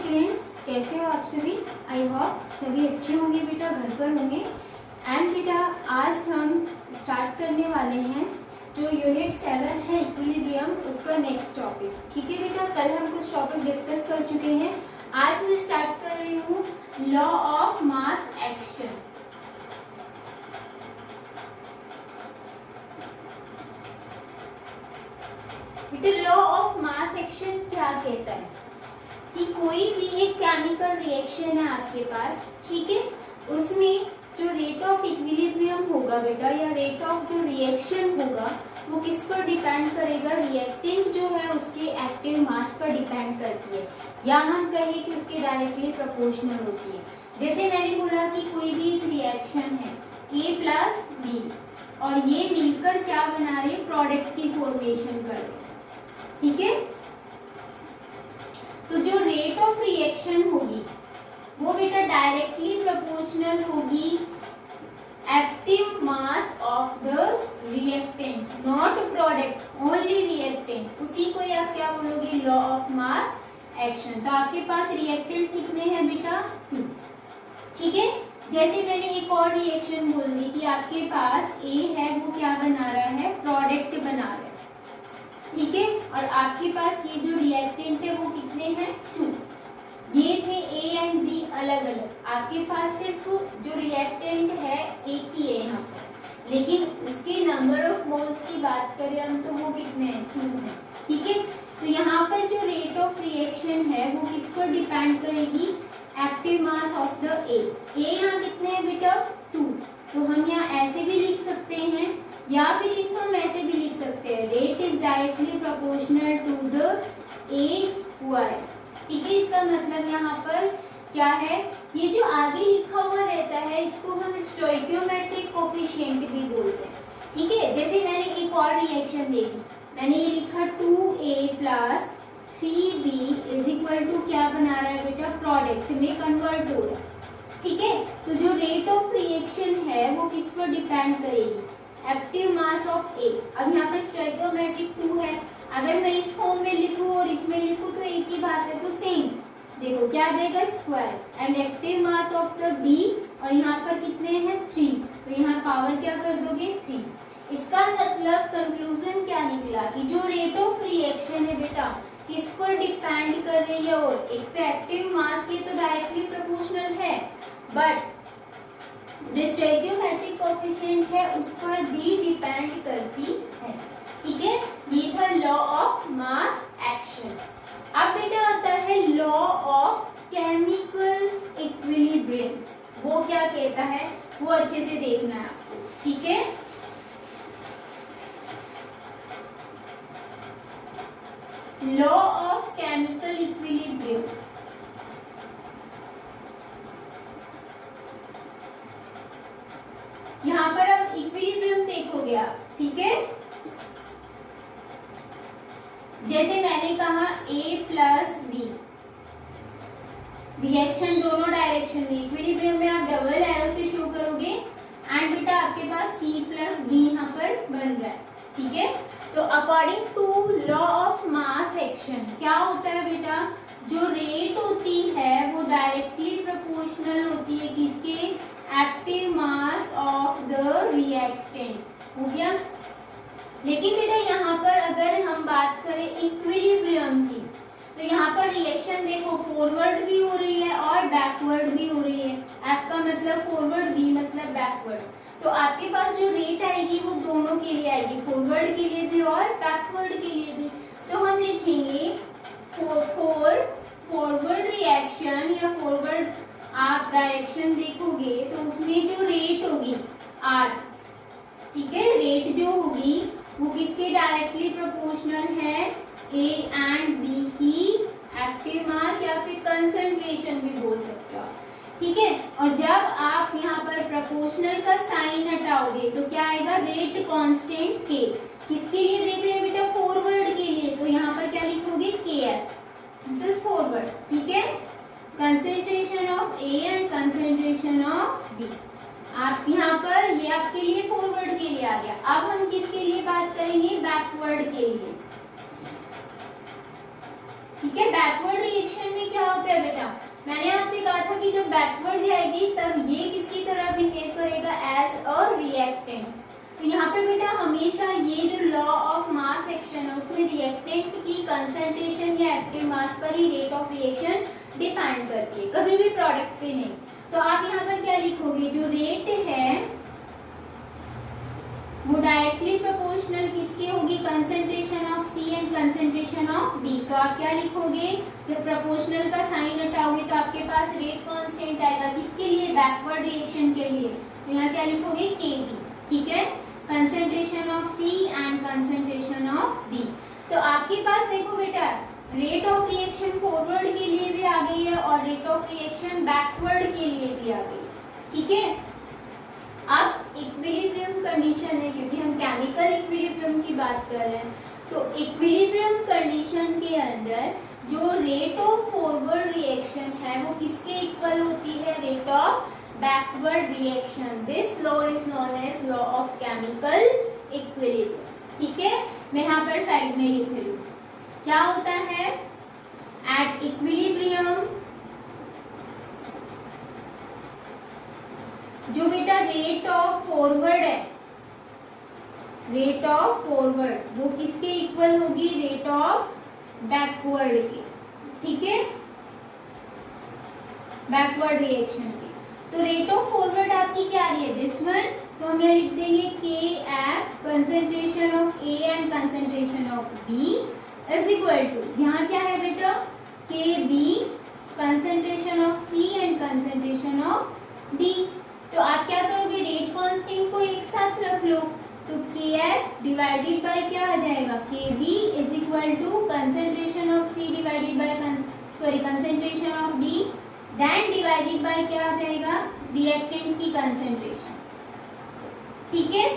Students, कैसे हो आप सभी। आई होप सभी अच्छे होंगे बेटा, घर पर होंगे। एंड बेटा आज हम स्टार्ट करने वाले हैं जो यूनिट 7 है इक्विलिब्रियम, उसका नेक्स्ट टॉपिक। ठीक है बेटा, कल हम कुछ टॉपिक डिस्कस कर चुके हैं। आज मैं स्टार्ट कर रही हूँ लॉ ऑफ मास एक्शन। बेटा लॉ ऑफ मास एक्शन क्या कहता है कि कोई भी एक केमिकल रिएक्शन है आपके पास, ठीक है, उसमें जो रेट ऑफ इक्विलिब्रियम होगा बेटा, या रेट ऑफ जो रिएक्शन होगा वो किस पर डिपेंड करेगा, रिएक्टेंट जो है उसके एक्टिव मास पर डिपेंड करती है, या हम कहें कि उसके डायरेक्टली प्रोपोर्शनल होती है। जैसे मैंने बोला कि कोई भी एक रिएक्शन है A प्लस B और ये मिलकर क्या बना रहे, प्रोडक्ट की फॉर्मेशन कर रहे, ठीक है। तो जो रेट ऑफ रिएक्शन होगी वो बेटा डायरेक्टली प्रोपोर्शनल होगी active mass of the reactant, not product, only reactant. उसी को आप क्या बोलोगे, लॉ ऑफ मास एक्शन। तो आपके पास रिएक्टेंट कितने हैं बेटा, 2, ठीक है। जैसे मैंने एक और रिएक्शन बोल दी कि आपके पास A है, वो क्या बना रहा है, प्रोडक्ट बना रहा है, ठीक है। और आपके पास ये जो रिएक्टेंट है वो कितने हैं, 2। ये थे A एंड B अलग अलग, आपके पास सिर्फ जो रिएक्टेंट है एक ही है यहाँ पर, लेकिन उसके नंबर ऑफ मोल्स की बात करें हम तो वो कितने हैं, 2 हैं, ठीक है। तो यहाँ पर जो रेट ऑफ रिएक्शन है वो किस पर डिपेंड करेगी, active mass of the A यहाँ कितने हैं बेटा, 2। तो हम यहाँ ऐसे भी लिख सकते हैं या फिर इसको हम ऐसे भी लिख सकते हैं, rate is directly proportional to the A square, ठीक है। इसका मतलब यहाँ पर क्या है, ये जो आगे लिखा हुआ रहता है इसको हम स्टोइकियोमेट्रिक कोफिशिएंट भी बोलते हैं, ठीक है। जैसे मैंने एक और रिएक्शन देखी, मैंने ये लिखा 2A plus 3B is equal to क्या बना रहा है बेटा, प्रोडक्ट में कन्वर्ट हो रहा है, ठीक है। तो जो रेट ऑफ रिएक्शन है वो किस पर डिपेंड करेगी, एक्टिव मास ऑफ A। अब यहाँ पर स्टोइकियोमेट्रिक 2 है, अगर मैं इस फॉर्म में लिखूं और इसमें लिखूं तो एक ही बात है, तो सेम देखो क्या आ जाएगा, square and active mass of the B, और यहाँ पर कितने हैं, 3, तो यहाँ पावर क्या कर दोगे, 3। इसका मतलब कंक्लूजन क्या निकला कि जो रेट ऑफ रिएक्शन है बेटा किस पर डिपेंड कर रही है, और एक तो एक्टिव मास के तो डायरेक्टली प्रोपोर्शनल है, बट जो स्टोइकियोमेट्रिक कोएफिशिएंट है उस पर भी डिपेंड करती है, ठीक है। ये था लॉ ऑफ मास एक्शन। अब बेटा आता है लॉ ऑफ केमिकल इक्विलिब्रियम। वो क्या कहता है वो अच्छे से देखना है आपको, ठीक है। लॉ ऑफ केमिकल इक्विलिब्रियम, यहाँ पर अब इक्विलिब्रियम देखोगे आप, ठीक है। जैसे मैंने कहा A प्लस B, रिएक्शन दोनों डायरेक्शन में, इक्विलिब्रियम में आप डबल एरो से शो करोगे, एंड बेटा आपके पास C प्लस D यहाँ पर बन रहा है, ठीक है। तो according to law of mass action क्या होता है बेटा, जो रेट होती है वो डायरेक्टली प्रोपोर्शनल होती है किसके, active mass of the reactant, हो गया। लेकिन बेटा यहाँ पर अगर हम बात करें इक्विलिब्रियम की, तो यहाँ पर रिएक्शन देखो फॉरवर्ड भी हो रही है और बैकवर्ड भी हो रही है। F का मतलब फॉरवर्ड, B मतलब बैकवर्ड। तो आपके पास जो रेट आएगी वो दोनों के लिए आएगी, फॉरवर्ड के लिए भी और बैकवर्ड के लिए भी। तो हम लिखेंगे फॉरवर्ड रिएक्शन या फॉरवर्ड आप डायरेक्शन देखोगे तो उसमें जो रेट होगी R, ठीक है, रेट जो होगी वो किसके डायरेक्टली प्रोपोर्शनल है, A एंड B की एक्टिव मास या फिर कंसंट्रेशन भी बोल सकते हो, ठीक है। और जब आप यहाँ पर प्रोपोर्शनल का साइन हटाओगे तो क्या आएगा, रेट कांस्टेंट K। किसके लिए देख रहे हैं बेटा, फॉरवर्ड के लिए, तो यहाँ पर क्या लिखोगे, KF, दिस इज फॉरवर्ड, ठीक है। Concentration of A and concentration of B, आप यहाँ पर ये आपके लिए फॉरवर्ड के लिए आ गया। अब हम किसके लिए बात करेंगे, बैकवर्ड के लिए, ठीक है। बैकवर्ड रिएक्शन में क्या होता है बेटा, क्योंकि जब बैकवर्ड जाएगी तब ये किसकी तरह बिहेव करेगा, एज अ रिएक्टेंट। तो यहाँ पर बेटा हमेशा ये जो लॉ ऑफ मास एक्शन है उसमें रिएक्टेंट की कंसंट्रेशन या एक्टिव मास पर ही रेट ऑफ रिएक्शन डिपेंड करती है, कभी भी प्रोडक्ट पे नहीं। तो आप यहाँ पर क्या लिखोगे, जो रेट है वो डायरेक्टली प्रोपोर्शनल किसके होगी, concentration of C and concentration of D. तो आप क्या लिखोगे, जब प्रोपोर्शनल का साइन हटाओगे तो आपके पास रेट कांस्टेंट आएगा, किसके लिए, बैकवर्ड रिएक्शन के लिए। तो यहाँ क्या लिखोगे, Kb, ठीक है, concentration of C and concentration of D. तो आपके पास देखो बेटा रेट ऑफ रिएक्शन फॉरवर्ड के लिए भी आ गई है और रेट ऑफ रिएक्शन बैकवर्ड के लिए भी आ गई है, ठीक है। अब इक्विलिब्रियम कंडीशन है, क्योंकि हम केमिकल इक्विलिब्रियम की बात कर रहे हैं, तो इक्विलिब्रियम कंडीशन के अंदर जो रेट ऑफ फॉरवर्ड रिएक्शन है वो किसके इक्वल होती है, rate of backward reaction. This law is known as law of chemical equilibrium, ठीक है। मैं यहाँ पर साइड में लिख रही हूँ, क्या होता है, एट इक्विलिब्रियम जो बेटा रेट ऑफ फॉरवर्ड है, रेट ऑफ फॉरवर्ड वो किसके इक्वल होगी, रेट ऑफ बैकवर्ड के, ठीक है, बैकवर्ड रिएक्शन की। तो रेट ऑफ फॉरवर्ड आपकी क्या आ रही है, दिस वन। तो हम यहाँ लिख देंगे Kf concentration of A and concentration of B is equal to, यहाँ क्या है बेटा, Kb concentration of C and concentration of D। तो आप क्या करोगे, रेट कांस्टेंट को एक साथ रख लो, तो Kf डिवाइडेड बाय क्या आ जाएगा, Kb is equal to concentration of C divided by concentration of D, then divided by क्या आ जाएगा, रिएक्टेंट की कंसेंट्रेशन, ठीक है।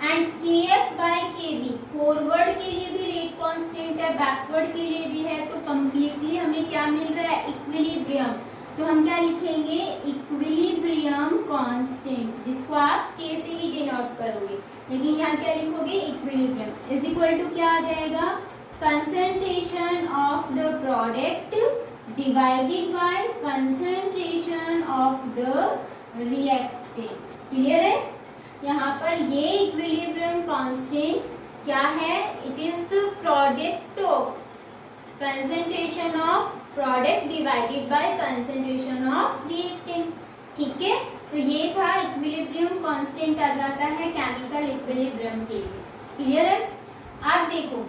And Kf by Kb forward के लिए भी रेट कांस्टेंट है, बैकवर्ड के लिए भी है, तो कंप्लीटली हमें क्या मिल रहा है, इक्विलिब्रियम। तो हम क्या लिखेंगे, इक्विलिब्रियम कांस्टेंट, जिसको आप K से ही डिनोट करोगे, लेकिन यहाँ क्या लिखोगे, इक्विलिब्रियम इज इक्वल टू क्या आ जाएगा, concentration of the product divided by concentration of the reactant. Clear है। यहाँ पर ये इक्विलिब्रियम कांस्टेंट क्या है, it is the product of concentration of product divided by concentration of reactant, ठीक है। तो ये था इक्विलिब्रियम कांस्टेंट, आ जाता है केमिकल इक्विलिब्रियम के लिए। क्लियर है। आप देखो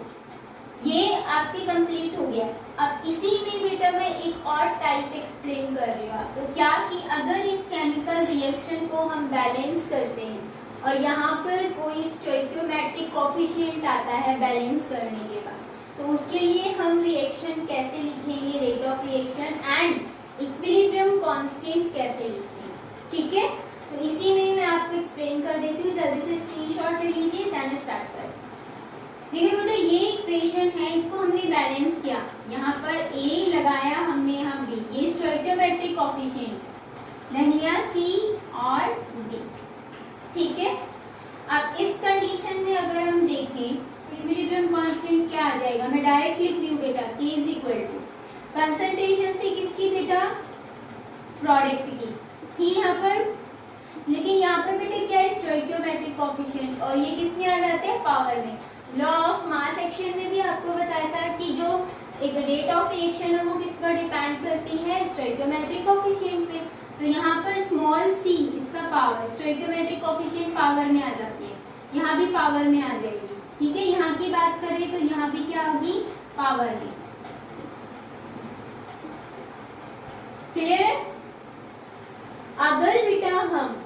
ये आपकी कंप्लीट हो गया। अब इसी में बेटा मैं एक और टाइप एक्सप्लेन कर रही हूँ आपको, क्या कि अगर इस केमिकल रिएक्शन को हम बैलेंस करते हैं और यहाँ पर कोई स्टोइकियोमेट्रिक कोफिशिएंट आता है बैलेंस करने के बाद, तो उसके लिए हम रिएक्शन कैसे लिखेंगे, rate of reaction and equilibrium constant कैसे लिखेंगे, ठीक है। तो इसी में मैं आपको एक्सप्लेन कर देती हूँ, जल्दी से स्क्रीनशॉट ले लीजिए, देन स्टार्ट करें। देखिए बेटा ये इक्वेशन है, इसको हमने बैलेंस किया, यहाँ पर A लगाया हमने, यहाँ B, ये स्टोइकियोमेट्रिक कोफिशिएंट, देन यहाँ C और D, ठीक है। अब इस कंडीशन में अगर हम देखें इक्विलिब्रियम कांस्टेंट क्या आ जाएगा, मैं डायरेक्ट लिख रही हूँ बेटा, K is equal to concentration थी किसकी बेटा, प्रोडक्ट की थी यहाँ पर, लेकिन यहाँ पर बेटा क्या है, स्टोइकियोमेट्रिक कोफिशिएंट, और ये किस में आ जाते हैं, पावर में। लॉ ऑफ मास एक्शन में भी आपको बताया था कि जो एक रेट ऑफ रिएक्शन है वो किस पर डिपेंड करती है, स्टोइकियोमेट्रिक कोफिशिएंट पे। तो यहाँ पर स्मॉल c इसका पावर, स्टोइकियोमेट्रिक कोफिशिएंट पावर में आ जाती है, यहाँ भी पावर में आ जाएगी, ठीक है। यहाँ की बात करें तो यहाँ भी क्या होगी, पावर में। क्लियर है। अगर बेटा हम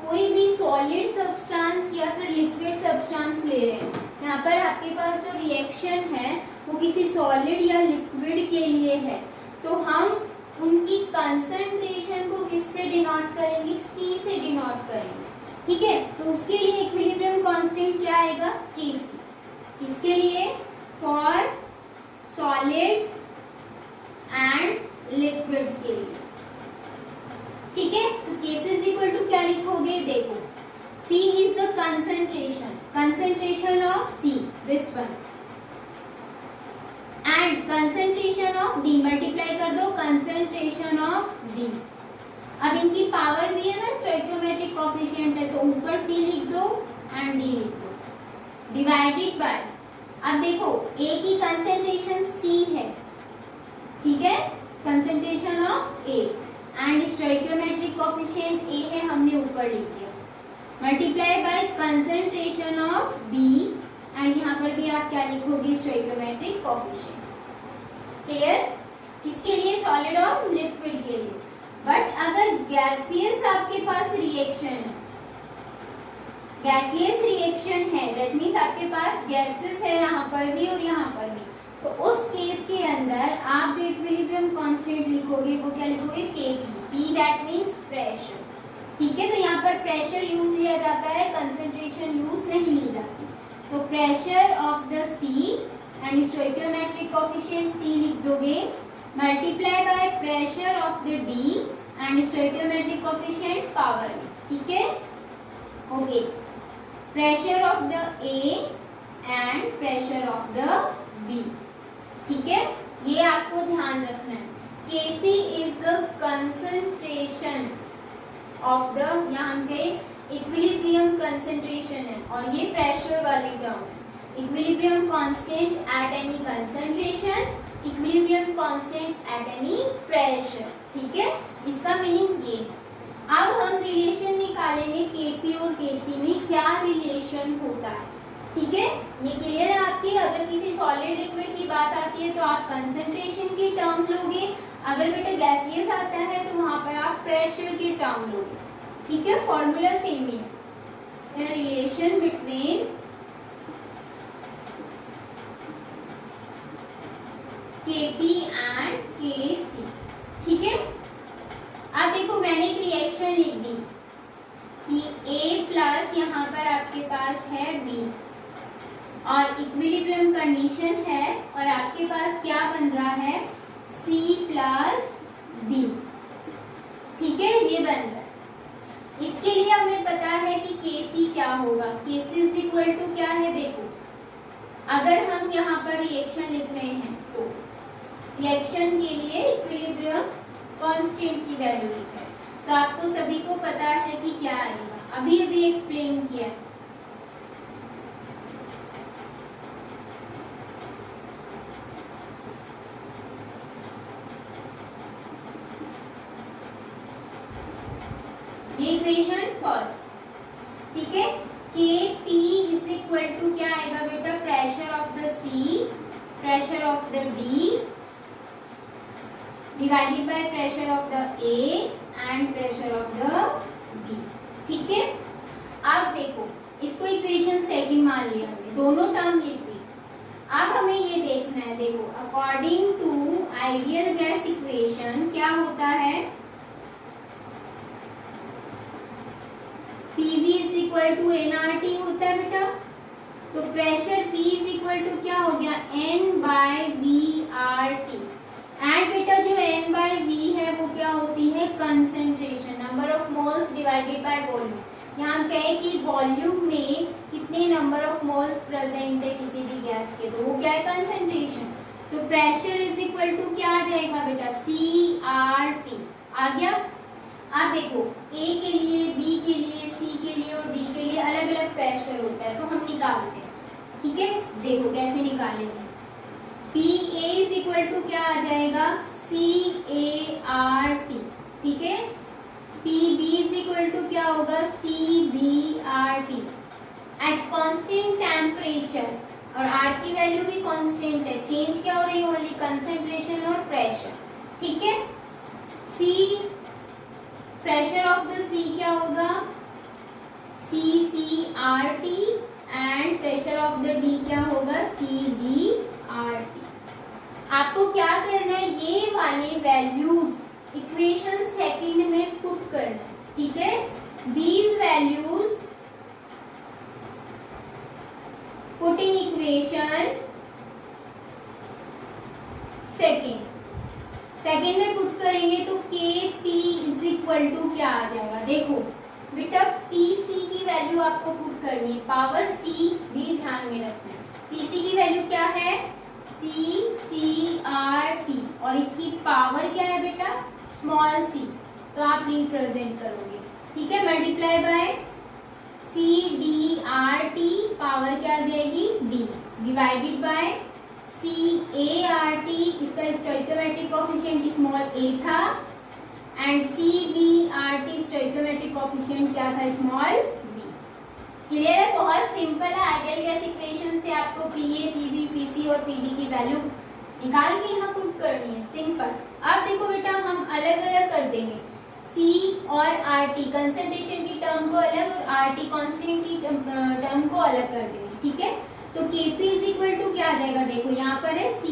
कोई भी सॉलिड सब्सटेंस या फिर लिक्विड सब्सटेंस ले रहे हैं, यहाँ पर आपके पास जो रिएक्शन है वो किसी सॉलिड या लिक्विड के लिए है, तो हम उनकी कंसंट्रेशन को किससे डिनोट करेंगे, C से डिनोट करेंगे, ठीक है। तो उसके लिए इक्विलिब्रियम कांस्टेंट क्या आएगा, Kc। इसके लिए फॉर सॉलिड एंड लिक्विड्स के लिए, ठीक है। तो Kc इज इक्वल टू क्या लिखोगे, देखो C is the concentration of C, this one, and concentration of D, multiply कर दो concentration of D, डी। अब इनकी पावर भी है ना, स्टोइकियोमेट्रिक कोएफिशिएंट है, तो ऊपर सी लिख दो एंड डी लिख दो, डिवाइडेड बाय, अब देखो ए की कंसेंट्रेशन सी है, ठीक है, concentration of A, and stoichiometric coefficient A है, हमने ऊपर लिख दिया, multiply by concentration of B, and यहाँ पर भी आप क्या लिखोगे, स्टोइकियोमेट्रिक कोएफिशिएंट। क्लियर? किसके लिए? सॉलिड और लिक्विड के लिए। बट अगर गैसियस आपके पास रिएक्शन है, गैसियस रिएक्शन है, दैट मीन्स आपके पास गैसेस है यहाँ पर भी और यहाँ पर भी, तो उस केस के अंदर आप जो इक्विलिब्रियम कांस्टेंट लिखोगे वो क्या लिखोगे, Kp, P that means pressure, ठीक है। तो यहाँ पर प्रेशर यूज लिया जाता है, कंसेंट्रेशन यूज नहीं ली जाती। तो pressure of the C and stoichiometric coefficient C लिख दोगे, multiply by pressure of the D and stoichiometric coefficient power में, ठीक है। Okay, pressure of the A and pressure of the B, ठीक है, ये आपको ध्यान रखना है। Kc is the concentration of the, यहाँ पे इक्विलिब्रियम कंसंट्रेशन है और ये प्रेशर वाली टर्म है। Equilibrium constant at any concentration, equilibrium constant at any pressure, ठीक है, इसका मीनिंग ये है। अब हम रिलेशन निकालेंगे Kp और Kc में क्या रिलेशन होता है, ठीक है, ये क्लियर है आपकी। अगर किसी सॉलिड लिक्विड की बात आती है तो आप कंसंट्रेशन की टर्म लोगे, अगर बेटा गैसियस आता है तो वहां पर आप प्रेशर की टर्म लोगे, ठीक है, फॉर्मूला सेम ही है। Relation between Kp and Kc, ठीक है। अब देखो मैंने एक रिएक्शन लिख दी कि A प्लस यहाँ पर आपके पास है B और इक्विलिब्रियम कंडीशन है और आपके पास क्या बन रहा है, C प्लस D, ठीक है, ये बन रहा है। इसके लिए हमें पता है कि Kc क्या होगा, Kc इज इक्वल टू क्या है, देखो अगर हम यहाँ पर रिएक्शन लिख रहे हैं तो रिएक्शन के लिए इक्विलिब्रियम कांस्टेंट की वैल्यू लिख रहे हैं, तो आपको सभी को पता है कि क्या आएगा, अभी अभी एक्सप्लेन किया है। ये इक्वेशन फर्स्ट, ठीक है, Kp इज इक्वल टू क्या आएगा बेटा, pressure of the C, pressure of the D divided by pressure of the A and pressure of the B, ठीक है। अब देखो इसको इक्वेशन सेकंड मान लिया हमने, दोनों टर्म लिख दी। अब हमें ये देखना है, देखो according to ideal gas equation क्या होता है, PV is equal to nRT होता है बेटा, तो pressure P is equal to क्या हो गया, N बाय VRT, एंड बेटा जो N बाय V है वो क्या होती है, concentration, number of moles divided by volume. यहाँ कहे कि वॉल्यूम में कितने नंबर ऑफ मोल्स प्रेजेंट है किसी भी गैस के, तो वो क्या है, कंसेंट्रेशन। तो प्रेशर इज इक्वल टू क्या आ जाएगा बेटा, CRT आ गया। आप देखो A के लिए, B के लिए, C के लिए और D के लिए अलग अलग प्रेशर होता है, तो हम निकालते हैं, ठीक है, देखो कैसे निकालेंगे। PA इज इक्वल टू क्या आ जाएगा, CART, ठीक है, PB इज इक्वल टू क्या होगा, CBRT एट कांस्टेंट टेम्परेचर, और R की वैल्यू भी कांस्टेंट है, चेंज क्या हो रही है, ओनली कंसेंट्रेशन और प्रेशर, ठीक है। C pressure of the C क्या होगा, CCRT and pressure of the D क्या होगा, CDRT। आपको क्या करना है, ये वाले वैल्यूज इक्वेशन सेकंड में पुट करना है, ठीक है। These values put in equation second में पुट करेंगे तो Kp इज इक्वल टू क्या आ जाएगा, देखो बेटा Pc की वैल्यू आपको पुट करनी है, पावर C भी ध्यान में रखना है। Pc की वैल्यू क्या है, CCRT और इसकी पावर क्या है बेटा, स्मॉल सी, तो आप रिप्रेजेंट करोगे, ठीक है। Multiply by C D R T, power क्या आ जाएगी D, divided by C A R T, इसका स्टोइकोमेट्रिक कोफिशिएंट स्मॉल ए था, and C B R T stoichiometric coefficient क्या था स्मॉल बी। क्लियर है, बहुत सिंपल है। आइडियल गैस इक्वेशन से आपको P A, P B, P C और पी डी की वैल्यू निकाल के यहाँ पुट करनी है, सिंपल। अब देखो बेटा हम अलग अलग कर देंगे, C और RT कंसंट्रेशन की टर्म को अलग और RT कांस्टेंट की टर्म को अलग कर देंगे, ठीक है। तो Kp इज इक्वल टू क्या आ जाएगा, देखो यहाँ पर है C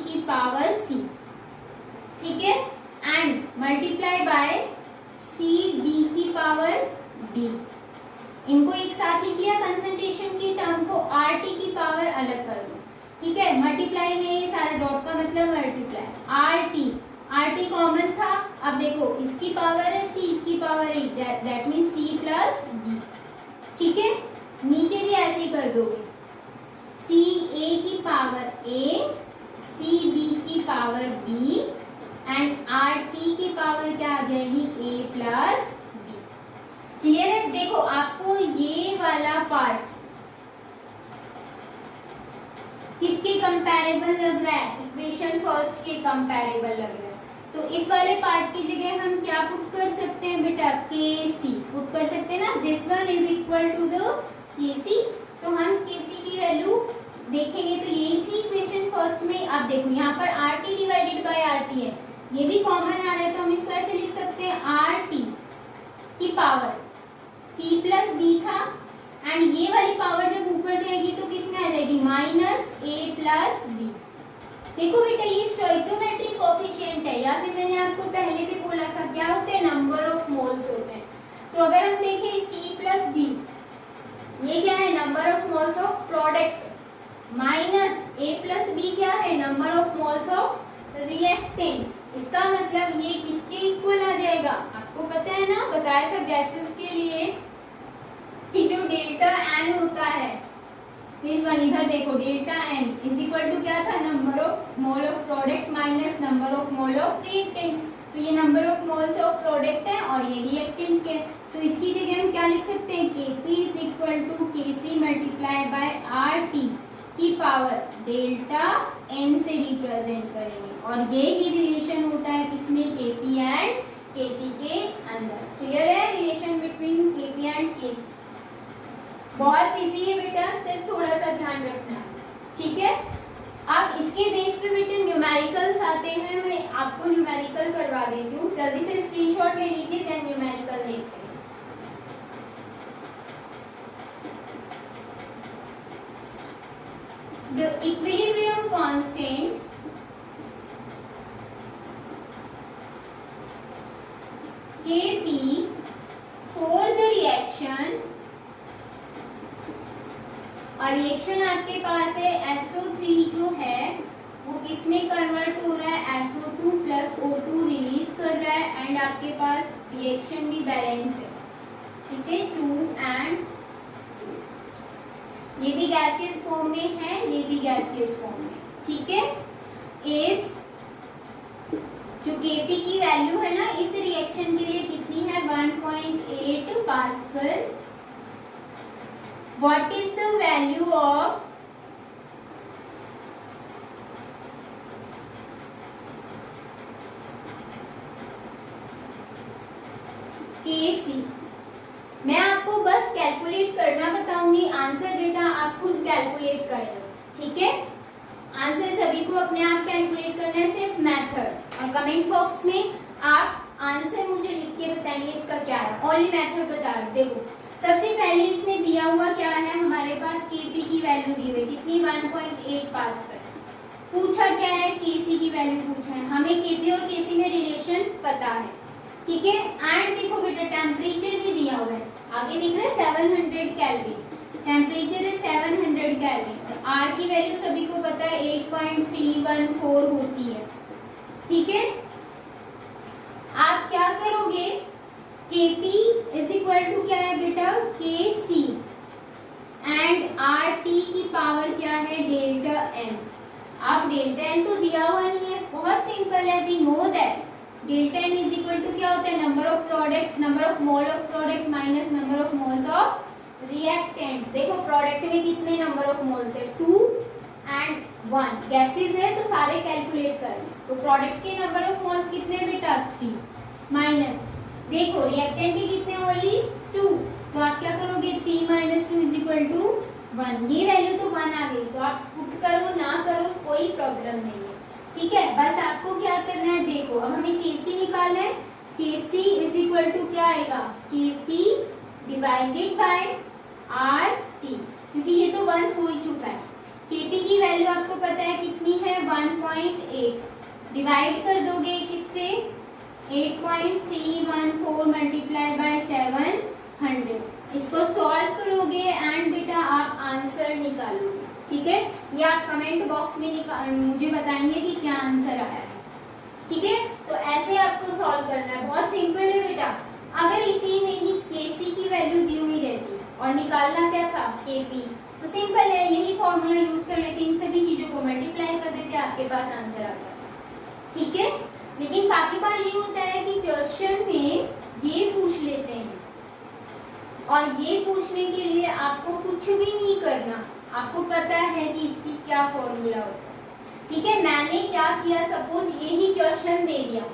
की पावर C, ठीक है, एंड मल्टीप्लाई बाय CD की पावर D। इनको एक साथ लिख लिया, कंसंट्रेशन की टर्म को RT की पावर अलग कर दो, ठीक है। मल्टीप्लाई में सारा डॉट का मतलब मल्टीप्लाई, RT कॉमन था, अब देखो इसकी पावर है C, इसकी पावर है, that means C plus D, ठीक है। नीचे भी ऐसे ही कर दोगे, CA की पावर A, CB की पावर B एंड RT की पावर क्या आ जाएगी A प्लस B। क्लियर है। देखो आपको ये वाला पार्ट किसके कंपैरेबल लग रहा है, इक्वेशन फर्स्ट के कंपैरेबल लग रहा है, तो इस वाले पार्ट की जगह हम क्या पुट कर सकते हैं बेटा, Kc पुट कर सकते हैं ना, this one is equal to the Kc। तो हम Kc की वैल्यू देखेंगे, तो यही थी इक्वेशन फर्स्ट में। अब देखो यहाँ पर RT डिवाइडेड बाय RT है, ये भी कॉमन आ रहा है, तो हम इसको ऐसे लिख सकते हैं RT की पावर C प्लस D था, एंड ये वाली पावर जब ऊपर जाएगी तो किस में आ जाएगी, माइनस A प्लस B। देखो बेटा ये स्टोइकोमेट्रिक कोफिशिएंट है, या फिर मैंने आपको पहले भी बोला था क्या होते हैं, नंबर ऑफ मोल्स होते हैं। तो अगर हम देखें C प्लस D, ये क्या है, number of moles of product, minus A plus B क्या है, number of moles of reactant. इसका मतलब ये किसके इक्वल आ जाएगा, आपको पता है ना, बताया था गैसेस के लिए कि जो डेल्टा एन होता है, दिस वन इधर देखो, delta N is equal to क्या था, number of mole of product minus number of mole of reactant. तो ये number of moles of product है और ये रिएक्टेंट के, तो इसकी जगह हम क्या लिख सकते हैं, Kp is equal to Kc multiply by RT की पावर डेल्टा एन से रिप्रेजेंट करेंगे, और ये ही रिलेशन होता है किसमें, Kp एंड Kc के अंदर। क्लियर है relation between Kp and Kc, बहुत इजी है बेटा, सिर्फ थोड़ा सा ध्यान रखना, ठीक है। अब इसके बेस पे बेटे न्यूमेरिकल्स आते हैं, मैं आपको न्यूमेरिकल करवा देती हूँ, जल्दी से स्क्रीनशॉट ले लीजिए, देन न्यूमेरिकल देखते हैं। The equilibrium constant Kp for the reaction, और रिएक्शन आपके पास है SO3 जो है वो किसमें कन्वर्ट हो रहा है, SO2 प्लस O2 रिलीज कर रहा है, एंड आपके पास रिएक्शन भी बैलेंस है, ठीक है, 2 एंड 2। ये भी गैसियस फॉर्म में है, ये भी गैसियस फॉर्म में, ठीक है। इस जो Kp की वैल्यू है ना इस रिएक्शन के लिए कितनी है, 1.8 pascal. What is the value of Kc? मैं आपको बस कैलकुलेट करना बताऊंगी, आंसर बेटा आप खुद कैलकुलेट करें, ठीक है। आंसर सभी को अपने आप कैलकुलेट करना है, सिर्फ मेथड, और कमेंट बॉक्स में आप आंसर मुझे लिख के बताएंगे इसका क्या है, ओनली मेथड बता रहे। देखो सबसे पहले इसमें दिया हुआ क्या है, हमारे पास Kp की वैल्यू दी हुई कितनी, 1.8 पास्कल। पूछा क्या है, Kc की वैल्यू पूछा है, हमें Kp और Kc में रिलेशन पता है, ठीक है। एंड देखो बेटा टेम्परेचर भी दिया हुआ है, आगे दिख रहा है 700 केल्विन, टेम्परेचर है 700 केल्विन, और R की वैल्यू सभी को पता है 8.314 होती है, ठीक है। आप क्या करोगे, Kp इज इक्वल टू क्या है बेटा, Kc एंड RT की पावर क्या है, डेल्टा n। अब डेल्टा n तो दिया हुआ नहीं है, बहुत सिंपल है, we know that delta N is equal to क्या होता है, number of product, number of mole of product minus number of moles of reactant. देखो प्रोडक्ट में कितने नंबर ऑफ मोल्स है, 2 एंड 1। गैसेस है तो सारे कैलकुलेट करने, तो प्रोडक्ट के नंबर ऑफ मोल्स कितने बेटा, 3 माइनस, देखो रिएक्टेंट के कितने, ओनली 2, तो आप क्या करोगे, 3 माइनस 2 इज इक्वल टू 1। ये वैल्यू तो 1 आ गई, तो आप पुट करो ना करो कोई प्रॉब्लम नहीं है, ठीक है। बस आपको क्या करना है, देखो अब हमें केसी निकालना है, केसी इज इक्वल टू क्या आएगा, KP divided by R T, क्योंकि ये तो 1 हो ही चुका है। केपी की वैल्यू आपको पता है कितनी है, 1.8, डिवाइड कर दोगे किससे, 8.314 मल्टीप्लाई बाय 700, इसको सॉल्व करोगे एंड बेटा आप आंसर निकालोगे, ठीक है। ये आप कमेंट बॉक्स में मुझे बताएंगे कि क्या आंसर आया है, ठीक है। तो ऐसे आपको सॉल्व करना है, बहुत सिंपल है बेटा। अगर इसी में ही केसी की वैल्यू दी हुई रहती और निकालना क्या था, केपी, तो सिंपल है, यही फॉर्मूला यूज कर लेते, इन सभी चीजों को मल्टीप्लाई कर देते, आपके पास आंसर आ जाता, ठीक है। लेकिन काफी बार ये होता है कि क्वेश्चन में ये पूछ लेते हैं, और ये पूछने के लिए आपको कुछ भी नहीं करना, आपको पता है कि इसकी क्या फॉर्मूला होता है, ठीक है। मैंने क्या किया, सपोज यही क्वेश्चन दे दिया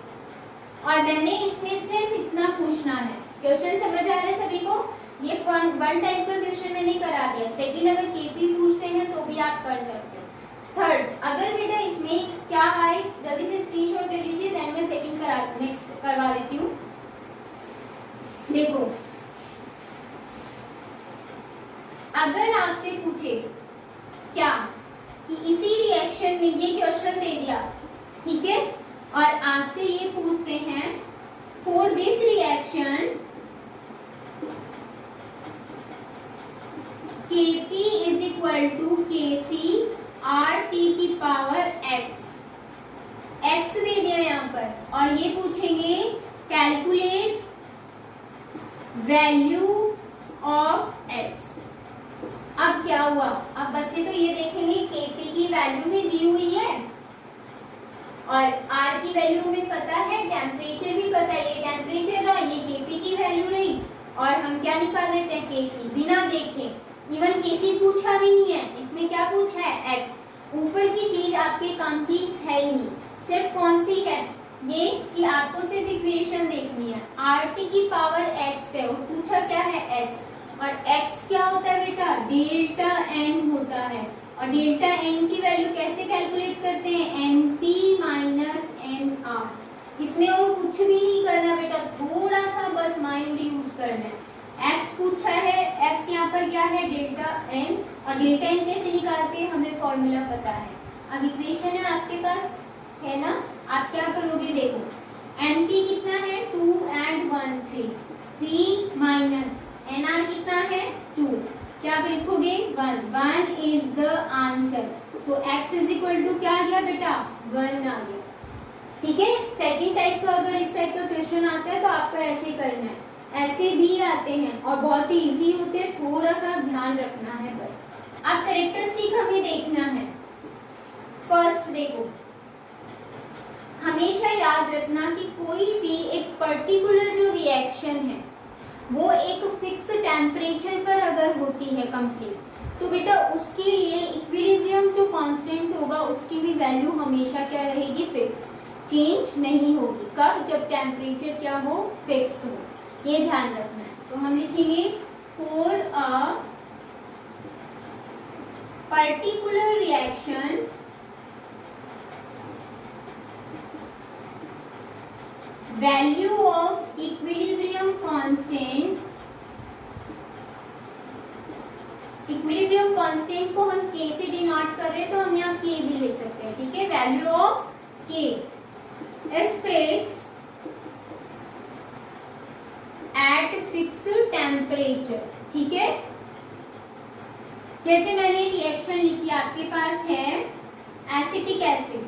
और मैंने इसमें सिर्फ इतना पूछना है, क्वेश्चन समझ आ रहा है सभी को, ये वन टाइप का क्वेश्चन मैंने करा दिया। सेकंड, अगर केपी पूछते हैं तो भी आप कर सकते हो। थर्ड, अगर बेटा इसमें क्या आए, जल्दी से स्क्रीनशॉट ले लीजिए, देन मैं सेकंड नेक्स्ट करवा देती हूँ। देखो अगर आपसे पूछे क्या कि इसी रिएक्शन में, ये क्वेश्चन दे दिया, ठीक है, और आपसे ये पूछते हैं for this reaction Kp is equal to Kc RT की पावर x दे दिया यहाँ पर, और ये पूछेंगे कैलकुलेट वैल्यू ऑफ x। अब क्या हुआ, अब बच्चे तो ये देखेंगे Kp की वैल्यू भी दी हुई है और R की वैल्यू हमें पता है, टेम्परेचर भी पता है, ये टेम्परेचर रहा, ये Kp की वैल्यू रही, और हम क्या निकाल देते हैं, Kc, बिना देखे। इवन Kc पूछा भी नहीं है, इसमें क्या पूछा है, x। ऊपर की चीज आपके काम की है ही नहीं, सिर्फ कौन सी है, ये कि आपको सिर्फ इक्वेशन देखनी है, RT की पावर x है और पूछा क्या है, x, और x क्या होता है बेटा, डेल्टा n होता है, और डेल्टा n की वैल्यू कैसे कैलकुलेट करते हैं, np माइनस nr। इसमें और कुछ भी नहीं करना बेटा, थोड़ा सा बस माइंड यूज करना है। x पूछा है, x यहाँ पर क्या है, डेल्टा n, और डेल्टा n कैसे निकालते हैं, हमें फॉर्मूला पता है। अब इक्वेशन है आपके पास, है ना, आप क्या करोगे, देखो np कितना है, 2 एंड 1 3 माइनस nr कितना है, 2, क्या लिखोगे, 1 इज द आंसर। तो x इज इक्वल टू क्या आ गया बेटा, 1 आ गया, ठीक है। सेकंड टाइप का अगर इस टाइप का क्वेश्चन आता है तो आपको ऐसे करना है, ऐसे भी आते हैं और बहुत ही इजी होते हैं, थोड़ा सा ध्यान रखना है बस। अब कैरेक्टरिस्टिक हमें देखना है। फर्स्ट देखो, हमेशा याद रखना कि कोई भी एक पर्टिकुलर जो रिएक्शन है वो एक फिक्स टेम्परेचर पर अगर होती है कंप्लीट, तो बेटा उसके लिए इक्विलिब्रियम जो कांस्टेंट होगा उसकी भी वैल्यू हमेशा क्या रहेगी, फिक्स, चेंज नहीं होगी। कब, जब टेम्परेचर क्या हो, फिक्स हो, ये ध्यान रखना है। तो हम लिखेंगे for a particular reaction value of equilibrium constant, equilibrium constant को हम k से डिनोट कर रहे हैं तो हम यहाँ k भी लिख सकते हैं, ठीक है। Value of k is fix eight fix temperature, ठीक है। जैसे मैंने रिएक्शन लिखी, आपके पास है एसिटिक एसिड,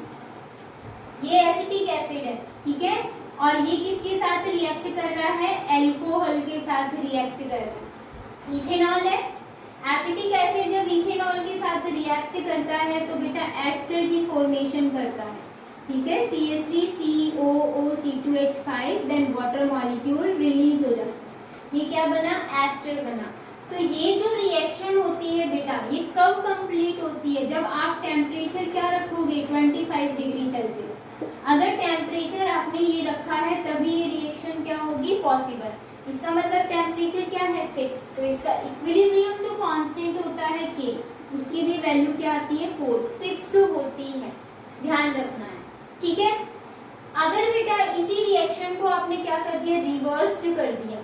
ये एसिटिक एसिड है, ठीक है, और ये किसके साथ रिएक्ट कर रहा है, एल्कोहल के साथ रिएक्ट कर रहा है, इथेनॉल है। एसिटिक एसिड जब इथेनॉल के साथ रिएक्ट करता है तो बेटा एस्टर की फॉर्मेशन करता है, ठीक है, CH3COO C2H5 then water molecule release हो जाता है, ये क्या बना, एस्टर बना। तो ये जो रिएक्शन होती है बेटा, ये कब कंप्लीट होती है, जब आप टेम्परेचर क्या रखोगे 25 डिग्री सेल्सियस। अगर टेम्परेचर आपने ये रखा है तभी ये रिएक्शन क्या होगी, पॉसिबल। इसका मतलब टेम्परेचर क्या है, फिक्स। तो इसका इक्विलिब्रियम जो कांस्टेंट होता है के, उसकी भी वैल्यू क्या आती है, 4, फिक्स होती है, ध्यान रखना है। ठीक है, अगर बेटा इसी रिएक्शन को आपने क्या कर दिया, रिवर्स्ड कर दिया,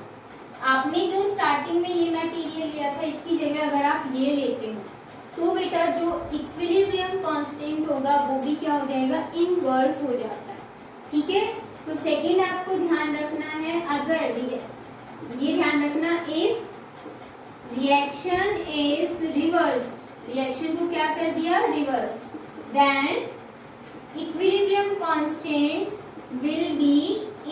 आपने जो स्टार्टिंग में ये मटेरियल लिया था इसकी जगह अगर आप ये लेते हो, तो बेटा जो इक्विलिब्रियम कांस्टेंट होगा वो भी क्या हो जाएगा, इनवर्स हो जाता है। ठीक है, तो सेकंड आपको ध्यान रखना है, अगर ये ध्यान रखना, if reaction is reversed, reaction को क्या कर दिया, reversed, then equilibrium constant will be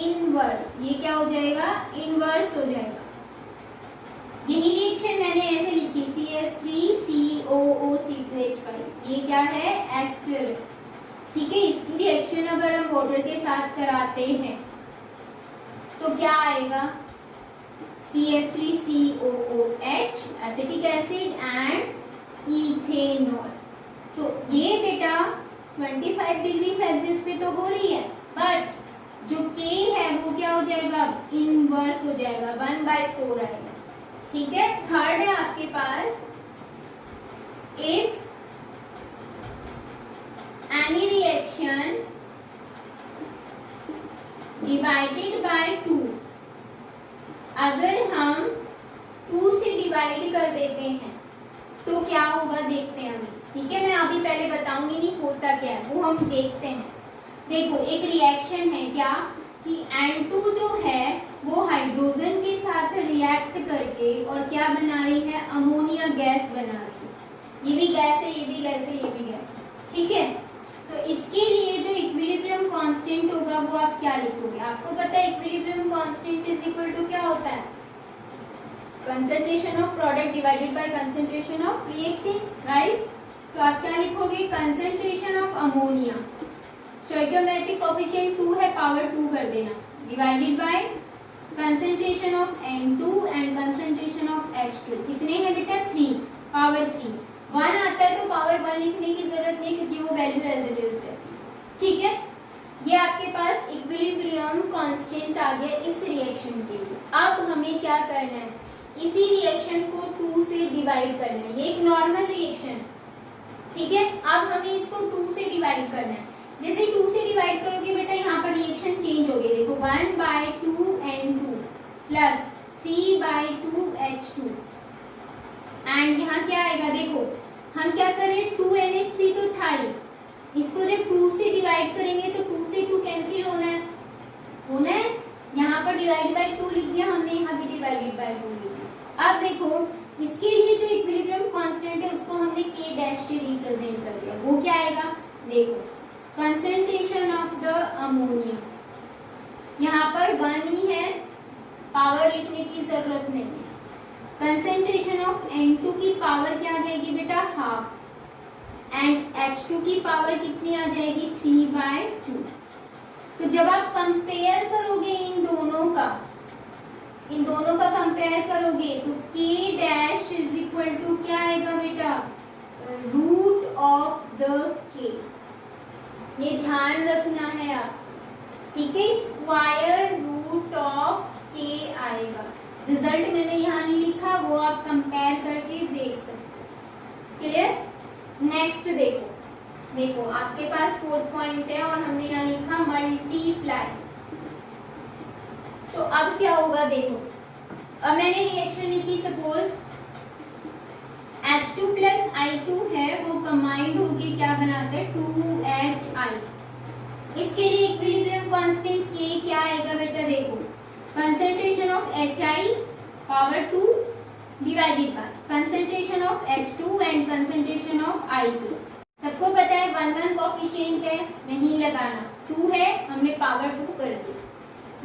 inverse, ये क्या हो जाएगा, इनवर्स हो जाएगा। यही रिएक्शन मैंने ऐसे लिखी, CH3COO C2H5, ये क्या है, एस्टर। ठीक है, इसकी रिएक्शन अगर हम वाटर के साथ कराते हैं तो क्या आएगा, CH3COOH acetic acid and ethanol. तो ये बेटा 25 डिग्री सेल्सियस पे तो हो रही है, बट जो K है वो क्या हो जाएगा, इनवर्स हो जाएगा, 1/4 आएगा। ठीक है, थर्ड है आपके पास, if any reaction divided by 2, अगर हम 2 से डिवाइड कर देते हैं तो क्या होगा, देखते हैं अभी। ठीक है, मैं अभी पहले बताऊंगी नहीं होता क्या है, वो हम देखते हैं। देखो, एक रिएक्शन है क्या कि N2 जो है वो हाइड्रोजन के साथ रिएक्ट करके और क्या बना रही है, अमोनिया गैस बना रही है। ये भी गैस है, ये भी गैस है, ये भी गैस है। ठीक है, तो इसके लिए जो इक्विलिब्रियम कांस्टेंट होगा वो आप क्या लिखोगे, आपको पता है equilibrium constant is equal to क्या होता है, concentration of product divided by concentration of reactant, right. तो आप क्या लिखोगे, concentration of ammonia, stoichiometric coefficient 2 है, पावर 2 कर देना, divided by concentration of N2 and concentration of H2, कितने हैं बेटा, 3, पावर 3। 1 आता है तो पावर 1 लिखने की जरूरत नहीं क्योंकि वो वैल्यू एज इट इज रहती है। ठीक है, ये आपके पास इक्विलिब्रियम कांस्टेंट आ गया इस रिएक्शन के लिए। अब हमें क्या करना है, इसी रिएक्शन को 2 से डिवाइड करना है, ये एक नॉर्मल रिएक्शन है। ठीक है, अब हमें इसको 2 से डिवाइड करना है। जैसे 2 से डिवाइड करोगे बेटा यहाँ पर रिएक्शन चेंज हो गई, देखो 1/2 N2 प्लस 3/2 H2 एंड यहाँ क्या आएगा, देखो हम क्या करें, 2 NH3 तो था ही, इसको जब 2 से डिवाइड करेंगे तो 2 से 2 कैंसिल होना है, यहाँ पर डिवाइड बाय 2 लिख दिया हमने, यहाँ भी डिवाइडेड बाय 2 लिख दिया। अब देखो इसके लिए जो इक्विलिब्रियम कांस्टेंट है उसको हमने K डैश से रिप्रेजेंट कर दिया, वो क्या आएगा, देखो कंसंट्रेशन ऑफ द अमोनिया, यहाँ पर 1 ही है, पावर लिखने की जरूरत नहीं है। कंसंट्रेशन ऑफ N2 की पावर क्या आ जाएगी बेटा, हाफ, एंड H2 की पावर कितनी आ जाएगी, 3/2। तो जब आप कंपेयर करोगे इन दोनों का कंपेयर करोगे तो K dash is equal to क्या आएगा बेटा, रूट ऑफ द K, ये ध्यान रखना है आप। ठीक है, स्क्वायर रूट ऑफ K आएगा। रिजल्ट मैंने यहाँ नहीं लिखा, वो आप कंपेयर करके देख सकते हो। क्लियर, नेक्स्ट देखो आपके पास 4th पॉइंट है और हमने यहाँ लिखा मल्टीप्लाई। तो अब क्या होगा, देखो अब मैंने रिएक्शन लिखी, सपोज H2 प्लस I2 है, वो कंबाइंड होके क्या बनाते हैं, 2HI। इसके लिए इक्विलिब्रियम कांस्टेंट K क्या आएगा बेटा, देखो concentration of HI power 2 divided by concentration of H2 and concentration of I2। सबको पता है 1 कोएफिशिएंट है, नहीं लगाना, 2 है, हमने पावर 2 कर दिया,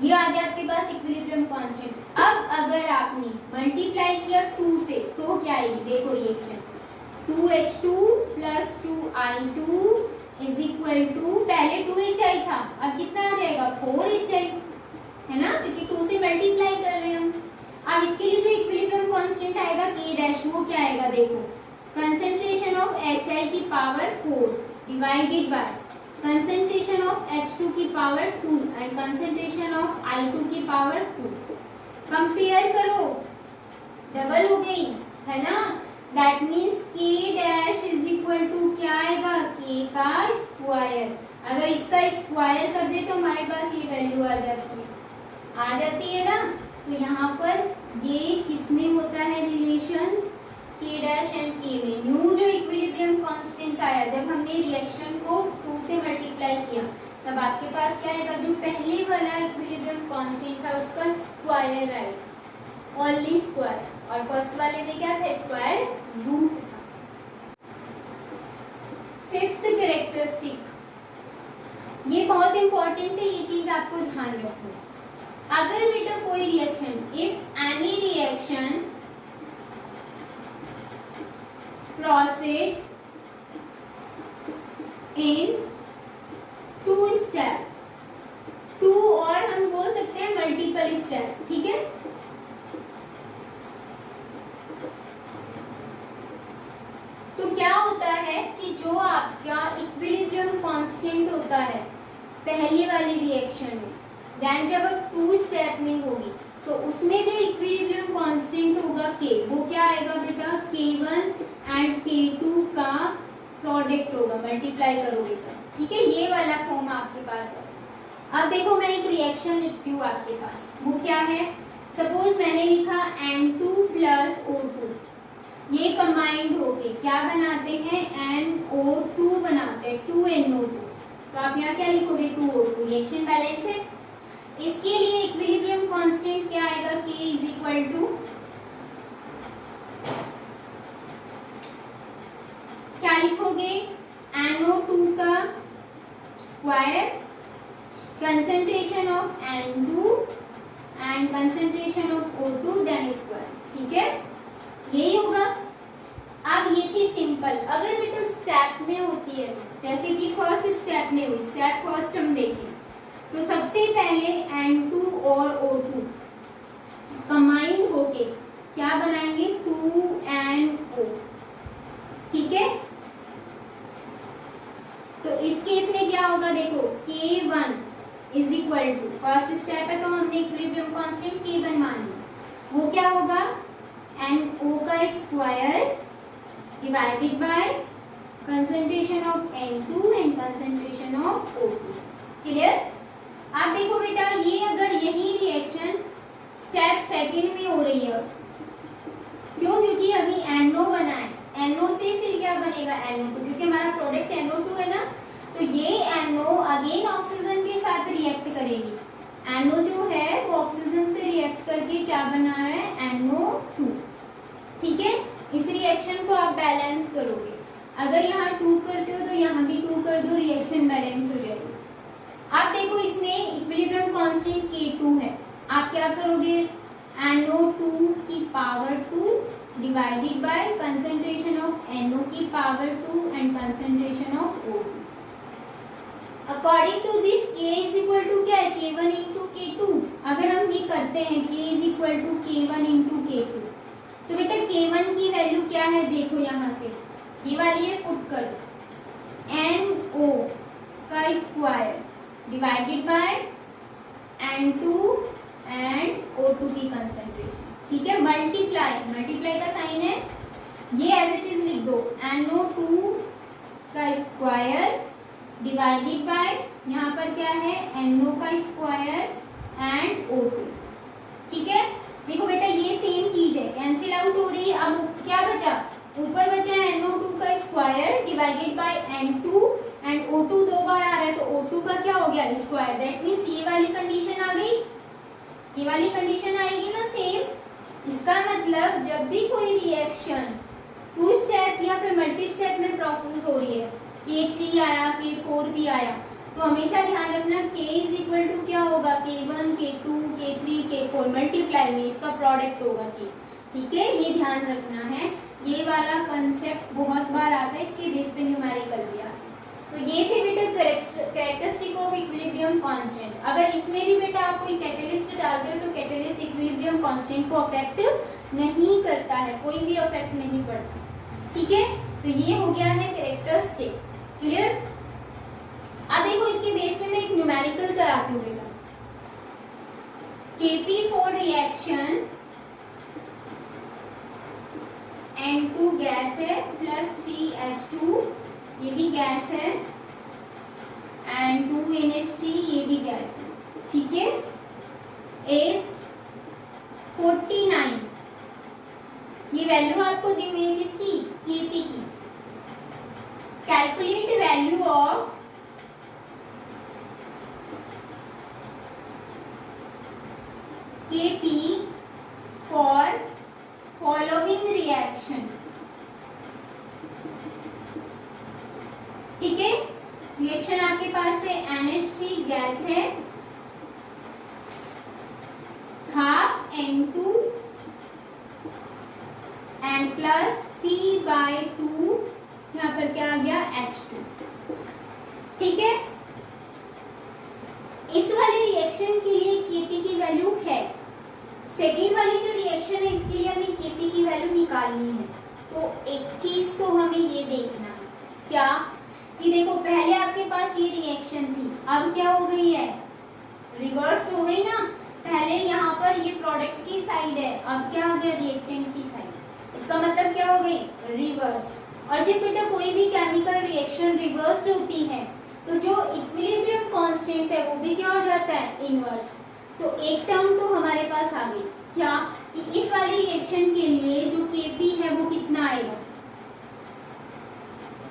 ये आ गया आपके पास इक्विलिब्रियम कांस्टेंट। अब अगर आपने मल्टीप्लाई किया 2 से तो क्या आएगी, देखो reaction 2H2 plus 2I2 is equal to, पहले 2hi था, अब कितना आ जाएगा 4hi, है ना, क्योंकि 2 से मल्टीप्लाई कर रहे हैं हम। अब इसके लिए जो इक्विलिब्रियम कांस्टेंट आएगा k डैश, वो क्या आएगा देखो, कंसंट्रेशन ऑफ hi की power 4 divided by concentration of h2 की power 2 and concentration of i2 की पावर 2। कंपेयर करो, डबल हो गई, है ना, that means k dash is equal to क्या आएगा, k का स्क्वायर। अगर इसका स्क्वायर कर दे तो हमारे पास ये वैल्यू आ जाती है ना। तो यहाँ पर ये किसमें होता है relation, k dash and k में। न्यू जो इक्विलिब्रियम कांस्टेंट आया जब हमने रिएक्शन को 2 से मल्टीप्लाई किया, तब आपके पास क्या आएगा, जो पहले वाला इक्विलिब्रियम कांस्टेंट था उसका स्क्वायर आएगा, ओनली स्क्वायर, और फर्स्ट वाले में क्या था, स्क्वायर रूट था। फिफ्थ कैरेक्टरिस्टिक, ये बहुत इंपॉर्टेंट है, ये चीज आपको ध्यान रखना। अगर बेटा कोई reaction, if any reaction proceed in 2 step, 2 और हम बोल सकते हैं मल्टीपल स्टेप, ठीक है। तो क्या होता है कि जो आपका इक्विलिब्रियम कांस्टेंट होता है पहली वाली रिएक्शन में, देन जब 2 स्टेप में होगी तो उसमें जो इक्विलिब्रियम कांस्टेंट होगा k, वो क्या आएगा बेटा, k1 एंड k2 का प्रोडक्ट होगा, मल्टीप्लाई करोगे तो, ठीक है। ये वाला फॉर्म आपके पास है। अब देखो मैं एक रिएक्शन लिखती हूँ आपके पास, वो क्या है, सपोज मैंने लिखा N2 प्लस O2, ये कंबाइंड होके क्या बनाते हैं, NO2 बनाते हैं, 2NO2। तो आप यहाँ क्या लिखोगे, 2O2, रिएक्शन बैलेंस है। इसके लिए इक्विलिब्रियम कांस्टेंट क्या आएगा, k इज इक्वल टू, क्या लिखोगे, NO2 का square, concentration of N2 and concentration of O2 then square, ठीक है, यही होगा। अब ये थी सिंपल। अगर बेटा स्टेप में होती है, जैसे कि फर्स्ट स्टेप में हुई, स्टेप फर्स्ट हम देखें तो सबसे पहले N2 और O2 कंबाइंड होके क्या बनाएंगे, 2NO, ठीक है। तो इस केस में क्या होगा देखो, K1 is equal to, first step है तो हमने इक्विलिब्रियम कांस्टेंट K1 मान लिया, वो क्या होगा, NO का square divided by concentration of N2 and concentration of O2, clear. आप देखो बेटा, ये अगर यही रिएक्शन स्टेप सेकंड में हो रही है, क्यों, क्योंकि अभी NO बना है, NO से फिर क्या बनेगा, NO2, क्योंकि हमारा प्रोडक्ट NO2 है ना, तो ये NO अगेन ऑक्सीजन के साथ रिएक्ट करेगी। NO जो है वो ऑक्सीजन से रिएक्ट करके क्या बना रहा है, NO2, ठीक है। इस रिएक्शन को आप बैलेंस करोगे, अगर यहाँ 2 करते हो तो यहाँ भी 2 कर दो, रिएक्शन बैलेंस हो जाएगी। आप देखो इसमें इक्विलिब्रियम कांस्टेंट K2 है, आप क्या करोगे, NO2 की power 2 divided by concentration of NO की power 2 and concentration of O2। According to this K is equal to क्या है, K1 इंटू K2। अगर हम ये करते हैं K is equal to K1 into K2, तो बेटा K1 की वैल्यू क्या है, देखो यहाँ से ये वाली है, पुट करो, NO का square divided by N2 and O2 की कंसंट्रेशन, ठीक है, मल्टीप्लाई का साइन है, ये एज इट इज लिख दो, NO2 का स्क्वायर डिवाइडेड बाय, यहाँ पर क्या है, NO का स्क्वायर एंड O2, ठीक है। देखो बेटा ये सेम चीज है, कैंसिल आउट हो रही है। अब क्या बचा, ऊपर बचा है NO2 का square divided by N2 and O2 दो बार आ रहा है तो O2 का क्या हो गया, स्क्वायर। दैट मीन्स ये वाली कंडीशन आ गई, ये वाली कंडीशन आएगी ना सेम। इसका मतलब जब भी कोई रिएक्शन 2 स्टेप या फिर मल्टी स्टेप में प्रोसेस हो रही है, K3 आया, K4 भी आया, तो हमेशा ध्यान रखना K इज इक्वल टू क्या होगा, K1, K2, K3, K4 multiply में इसका प्रोडक्ट होगा K, ठीक है, ये ध्यान रखना है। ये वाला कंसेप्ट बहुत बार आता है, इसके बेस पे न्यूमेरिकल भी आता है। तो ये थे बेटा कैरेक्टरिस्टिक ऑफ इक्विलिब्रियम कांस्टेंट। अगर इसमें भी बेटा आप कोई कैटेलिस्ट डालते हो तो कैटेलिस्ट इक्विलिब्रियम कांस्टेंट को अफेक्ट नहीं करता है, कोई भी अफेक्ट नहीं पड़ता। ठीक है, तो ये हो गया है कैरेक्टरिस्टिक। क्लियर? अब देखो इसके बेस पे मैं एक न्यूमेरिकल कराती हूँ बेटा। Kp for reaction N2 gas है प्लस 3H2 ये भी गैस है, N2NH3 ये भी गैस है। ठीक है, इज 49। ये वैल्यू आपको दी हुई है किसकी? Kp की। Calculate value of Kp for following reaction. ठीक है, रिएक्शन आपके पास है NH3 गैस है, हाफ N2 एंड प्लस 3/2 यहाँ पर क्या आ गया? H2। ठीक है, इस वाले रिएक्शन के लिए Kp की वैल्यू है। सेकेंड वाली जो रिएक्शन है इसके लिए हमें Kp की वैल्यू निकालनी है। तो एक चीज तो हमें ये देखना है क्या कि देखो पहले आपके पास ये रिएक्शन थी, अब क्या हो गई है? रिवर्स हो गई ना। पहले यहाँ पर ये प्रोडक्ट की साइड है, अब क्या आ गया? रिएक्टेंट की साइड। इसका मतलब क्या हो गई? रिवर्स। और जब बेटा कोई भी केमिकल रिएक्शन रिवर्स होती है तो जो इक्विलिब्रियम कांस्टेंट है वो भी क्या हो जाता है? इनवर्स। तो एक टर्म तो हमारे पास आ गई क्या कि इस वाली रिएक्शन के लिए जो Kp है वो कितना आएगा?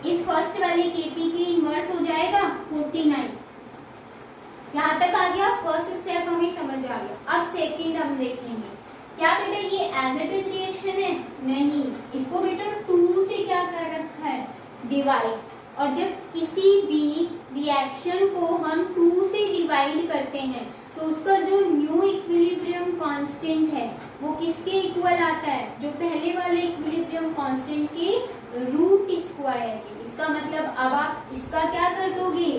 इस फर्स्ट वाले Kp के इनवर्स हो जाएगा 49। यहाँ तक आ गया, फर्स्ट स्टेप हमें समझ आ गया। अब सेकंड हम देखेंगे। क्या बेटा ये एज इट इज रिएक्शन है? नहीं, इसको बेटा 2 से क्या कर रखा है? डिवाइड। और जब किसी भी रिएक्शन को हम 2 से डिवाइड करते हैं तो उसका जो न्यू इक्विलिब्रियम कांस्टेंट है वो किसके इक्वल आता है? जो पहले वाले इक्विलिब्रियम कांस्टेंट के रूट स्क्वायर के। इसका मतलब अब आप इसका क्या कर दोगे?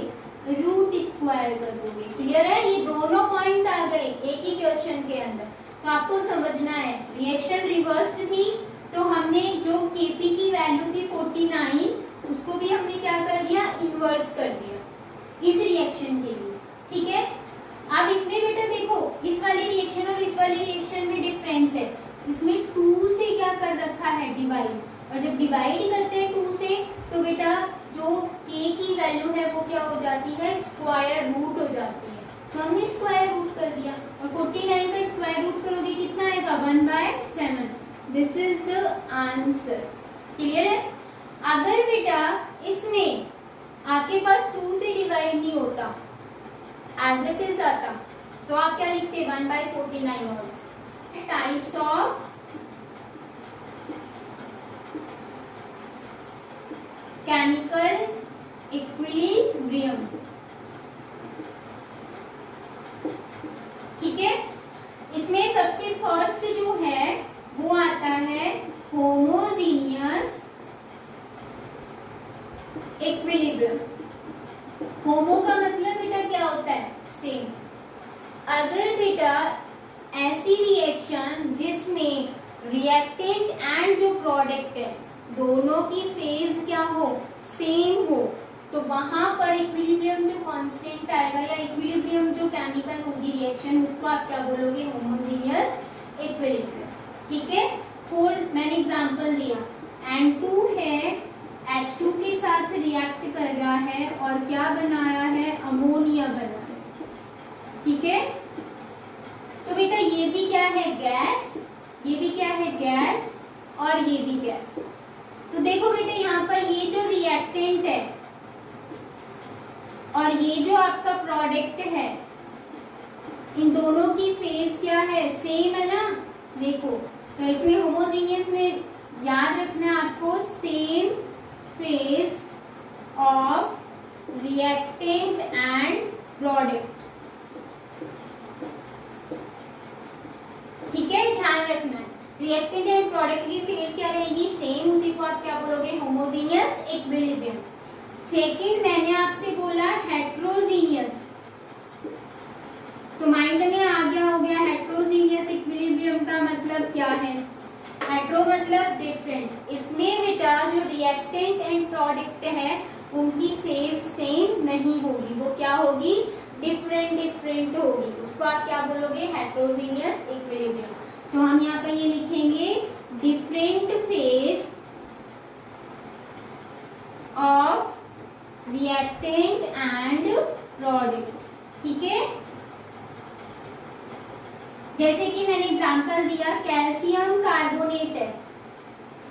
रूट स्क्वायर कर दोगे। क्लियर है? ये दोनों पॉइंट आ गए एक ही क्वेश्चन के अंदर। तो आपको समझना है रिएक्शन रिवर्स थी तो हमने जो Kp की वैल्यू थी 49 उसको भी हमने क्या कर दिया? इनवर्स कर दिया इस रिएक्शन के लिए। ठीक है, अब इसमें बेटा देखो इस वाली रिएक्शन और इस वाली रिएक्शन में डिफरेंस है। इसमें 2 से क्या कर रखा है? डिवाइड। और जब डिवाइड करते हैं 2 से तो बेटा जो K की वैल्यू है वो क्या हो जाती है? स्क्वायर रूट हो जाती है। तो हमने स्क्वायर रूट कर दिया और 49 का स्क्वायर रूट करोगे कितना आएगा? 1/7। This is the answer. Clear है? अगर बेटा इसमें आपके पास 2 से डिवाइड नहीं होता, एज इट इज आता, तो आप क्या लिखते? 1/49 also. Types of chemical equilibrium. ठीक है, इसमें सबसे फर्स्ट जो है वो आता है होमोजीनियस इक्विलिब्रियम। होमो का मतलब बेटा क्या होता है? सेम। अगर बेटा ऐसी रिएक्शन जिसमें रिएक्टेंट एंड जो प्रोडक्ट है दोनों की फेज क्या हो? सेम हो, तो वहां पर इक्विलिब्रियम जो कांस्टेंट आएगा या इक्विलिब्रियम जो केमिकल होगी रिएक्शन उसको आप क्या बोलोगे? Homogeneous equilibrium. ठीक है, 4 मैंने एग्जांपल दिया। N2 है H2 के साथ रिएक्ट कर रहा है और क्या बना रहा है? अमोनिया बना रहा है। ठीक है, तो बेटा ये भी क्या है? गैस। ये भी क्या है? गैस। और ये भी गैस। तो देखो बेटा यहाँ पर ये जो रिएक्टेंट है और ये जो आपका प्रोडक्ट है इन दोनों की फेज क्या है? सेम है ना। देखो तो इसमें होमोजीनियस में याद रखना है आपको same phase of reactant and product. ठीक है, ध्यान रखना है रिएक्टेंट एंड प्रोडक्ट की फेज क्या रहेगी? सेम। उसी को आप क्या बोलोगे? Homogeneous equilibrium. सेकंड मैंने आपसे बोला हेट्रोजीनियस, तो माइंड में आ गया हो गया हेट्रोजीनियस इक्विलिब्रियम का मतलब क्या है। हेट्रो मतलब डिफरेंट, इसमें बेटा जो रिएक्टेंट एंड प्रोडक्ट है उनकी फेज सेम नहीं होगी, वो क्या होगी, डिफरेंट डिफरेंट होगी, उसको आप क्या बोलोगे, हेट्रोजीनियस इक्विलिब्रियम। तो हम यहाँ पे ये लिखेंगे different phase of reactant and product, ठीक है। जैसे कि मैंने एग्जांपल दिया, कैल्शियम कार्बोनेट है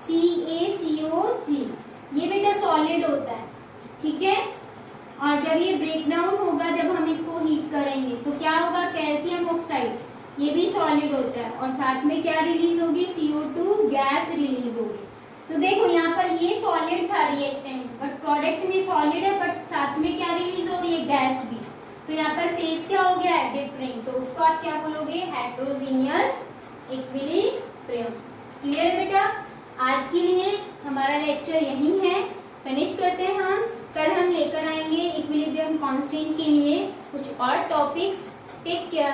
CaCO3, ये बेटा सॉलिड होता है, ठीक है। और जब ये ब्रेक डाउन होगा, जब हम इसको हीट करेंगे तो क्या होगा, कैल्शियम ऑक्साइड, ये भी सॉलिड होता है और साथ में क्या रिलीज होगी, CO2 गैस रिलीज होगी। तो देखो यहाँ पर ये सॉलिड था रिएक्टेंट, बट प्रोडक्ट में सॉलिड है बट साथ में क्या रिलीज हो रही है, गैस भी। तो यहाँ पर फेज क्या हो गया है, डिफरेंट, तो उसको आप क्या बोलोगे, हेट्रोजीनियस इक्विलिब्रियम। क्लियर है बेटा। आज के लिए हमारा लेक्चर यही है, फिनिश करते हैं हम। कल हम लेकर आएंगे इक्विलिब्रियम कांस्टेंट के लिए कुछ और टॉपिक्स। Take care.